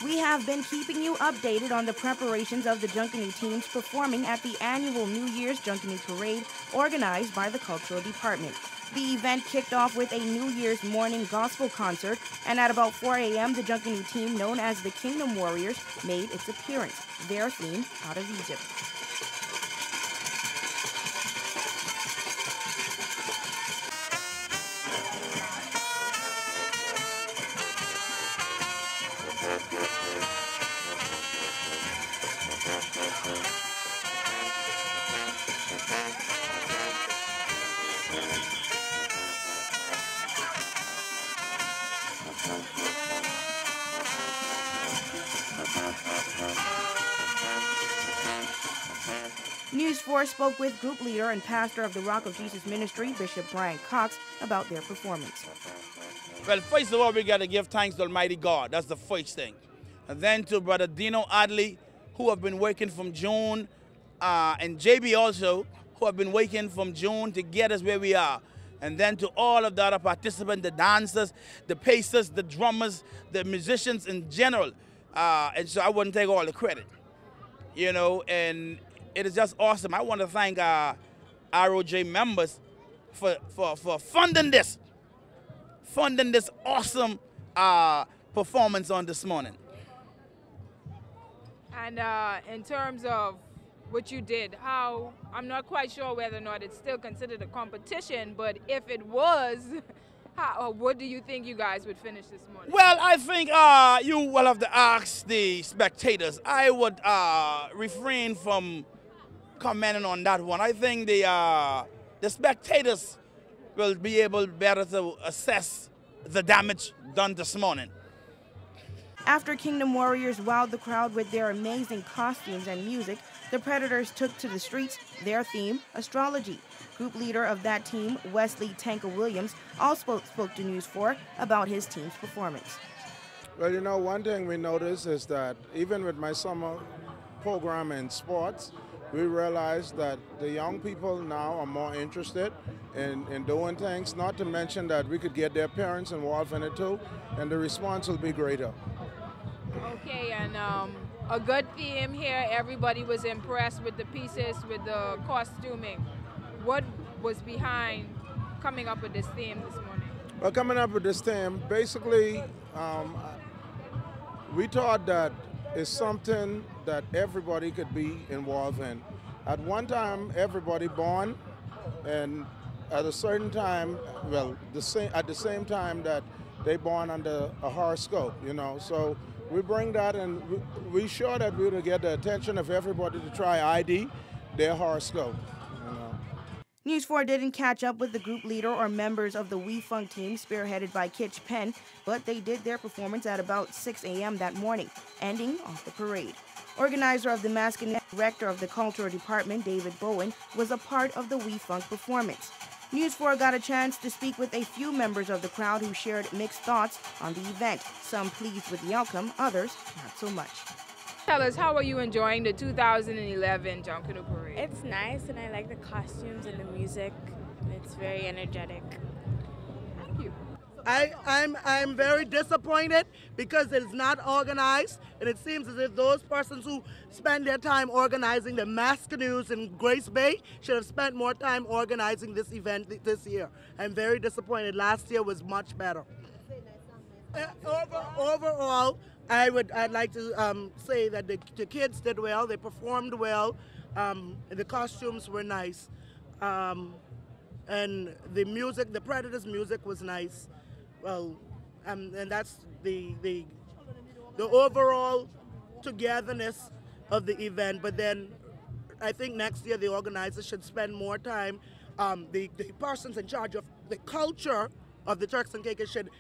We have been keeping you updated on the preparations of the Junkanoo teams performing at the annual New Year's Junkanoo Parade organized by the Cultural Department. The event kicked off with a New Year's morning gospel concert, and at about 4 a.m., the Junkanoo team, known as the Kingdom Warriors, made its appearance, their theme out of Egypt. News 4 spoke with group leader and pastor of the Rock of Jesus Ministry, Bishop Brian Cox, about their performance. Well, first of all, we got to give thanks to Almighty God. That's the first thing. And then to Brother Dino Adley, who have been working from June, and JB also, who have been working from June to get us where we are. And then to all of the other participants, the dancers, the pacers, the drummers, the musicians in general. And so I wouldn't take all the credit, you know, and it is just awesome. I want to thank our ROJ members for funding this awesome performance on this morning. And in terms of what you did, I'm not quite sure whether or not it's still considered a competition, but if it was, what do you think you guys would finish this morning? Well, I think you will have to ask the spectators. I would refrain from commenting on that one. I think the spectators will be able better to assess the damage done this morning. After Kingdom Warriors wowed the crowd with their amazing costumes and music, the Predators took to the streets, their theme, astrology. Group leader of that team, Wesley Tanka Williams, also spoke to News 4 about his team's performance. Well, you know, one thing we noticed is that even with my summer program in sports, we realized that the young people now are more interested in doing things, not to mention that we could get their parents involved in it too, and the response will be greater. Okay, and a good theme here. Everybody was impressed with the pieces, with the costuming. What was behind coming up with this theme this morning? Well, coming up with this theme, basically, we thought that it's something that everybody could be involved in. At one time, everybody born, and at a certain time, well, at the same time that they born under a horoscope, you know. So we bring that, and we sure that we will get the attention of everybody to try ID their horoscope. You know. News 4 didn't catch up with the group leader or members of the We Funk team spearheaded by Kitch Penn, but they did their performance at about 6 a.m. that morning, ending off the parade. Organizer of the Masculine Director of the Cultural Department, David Bowen, was a part of the We Funk performance. News 4 got a chance to speak with a few members of the crowd who shared mixed thoughts on the event. Some pleased with the outcome, others not so much. Tell us, how are you enjoying the 2011 Junkanoo Parade? It's nice, and I like the costumes and the music, and it's very energetic. Thank you. I'm very disappointed because it's not organized, and it seems as if those persons who spend their time organizing the Mascanoos in Grace Bay should have spent more time organizing this event this year. I'm very disappointed. Last year was much better. Overall, I'd like to say that the kids did well. They performed well. The costumes were nice, and the music, the Predators' music was nice. Well, and that's the overall togetherness of the event. But then I think next year the organizers should spend more time. The persons in charge of the culture of the Turks and Caicos should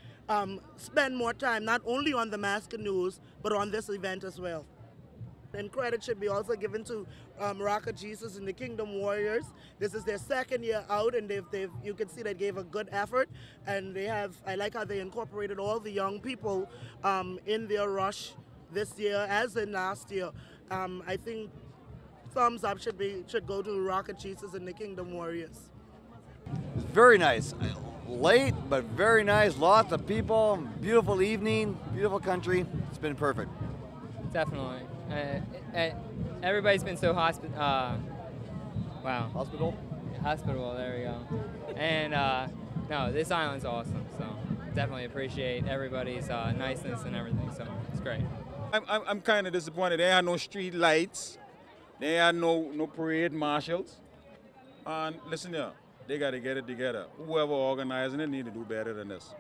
spend more time not only on the Mascanoos but on this event as well. And credit should be also given to Rock of Jesus and the Kingdom Warriors. This is their second year out, and you can see they gave a good effort. And I like how they incorporated all the young people in their rush this year, as in last year. I think thumbs up should go to Rock of Jesus and the Kingdom Warriors. Very nice. late, but very nice. Lots of people, beautiful evening, beautiful country. It's been perfect. Definitely. Everybody's been so wow. Hospital? Hospitable, there we go. And no, this island's awesome, so definitely appreciate everybody's niceness and everything, so it's great. I'm kind of disappointed. They had no street lights. They had no parade marshals. And listen here, they got to get it together. Whoever organizing it need to do better than this.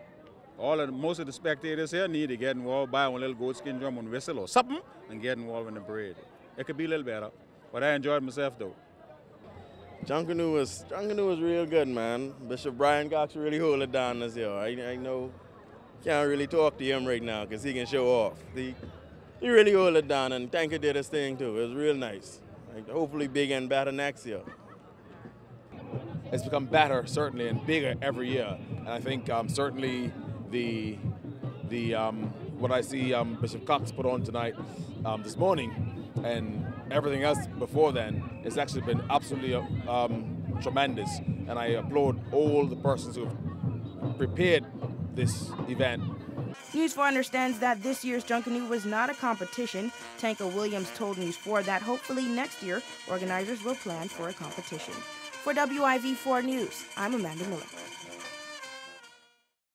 Most of the spectators here need to get involved, buy one little goatskin drum and whistle or something, and get involved in the parade. It could be a little better, but I enjoyed myself though. Junkanoo was real good, man. Bishop Brian Cox really hold it down this year. I know can't really talk to him right now because he can show off. He really hold it down, and Tanker did his thing too. It was real nice. Hopefully big and better next year. It's become better, certainly, and bigger every year. And I think certainly what I see Bishop Cox put on tonight, this morning, and everything else before then, it's actually been absolutely tremendous. And I applaud all the persons who have prepared this event. News 4 understands that this year's Junkanoo was not a competition. Tanker Williams told News 4 that hopefully next year, organizers will plan for a competition. For WIV4 News, I'm Amanda Miller.